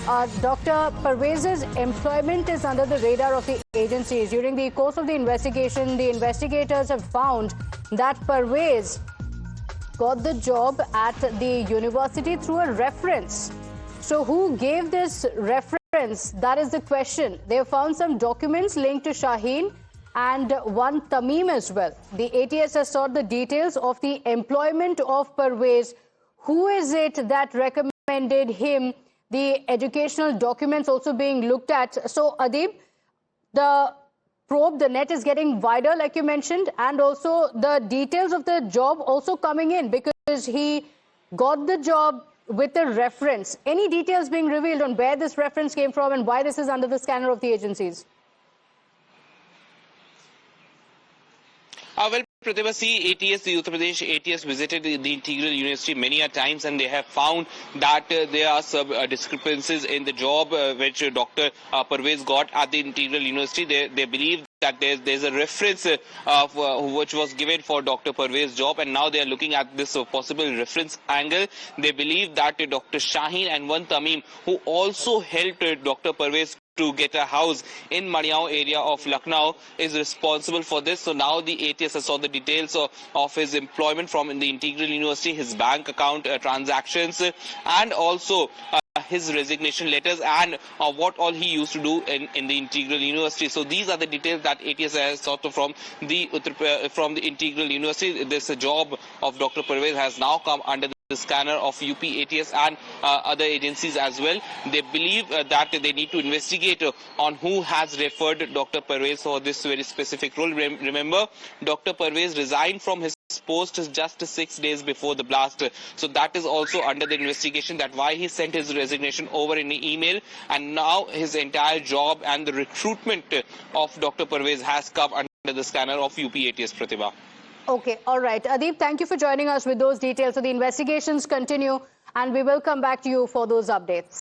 Dr. Parvez's employment is under the radar of the agencies. During the course of the investigation, the investigators have found that Parvez got the job at the university through a reference. So who gave this reference? That is the question. They have found some documents linked to Shaheen and one Tamim as well. The ATS has sought the details of the employment of Parvez. Who is it that recommended him? The educational documents also being looked at. So, Adib, the probe, the net is getting wider, like you mentioned, and also the details of the job also coming in because he got the job with a reference. Any details being revealed on where this reference came from and why this is under the scanner of the agencies? Well, Pratibha, see, ATS, the Uttar Pradesh ATS visited the Integral University many a times, and they have found that there are some discrepancies in the job which Dr. Parvez got at the Integral University. They believe that there's a reference which was given for Dr. Parvez's job, and now they are looking at this possible reference angle. They believe that Dr. Shaheen and one Tamim, who also helped Dr. Parvez to get a house in Maniao area of Lucknow, is responsible for this. So now the ATS has saw the details of his employment from the Integral University, his bank account transactions, and also his resignation letters and what all he used to do in the Integral University. So these are the details that ATS has sought from the Integral University. This job of Dr. Parvez has now come under the scanner of UP ATS and other agencies as well. They believe that they need to investigate on who has referred Dr. Parvez for this very specific role. Remember, Dr. Parvez resigned from his post just 6 days before the blast. So that is also under the investigation, that why he sent his resignation over in an email, and now his entire job and the recruitment of Dr. Parvez has come under the scanner of UP ATS, Pratibha. Okay, all right. Adib, thank you for joining us with those details. So the investigations continue and we will come back to you for those updates.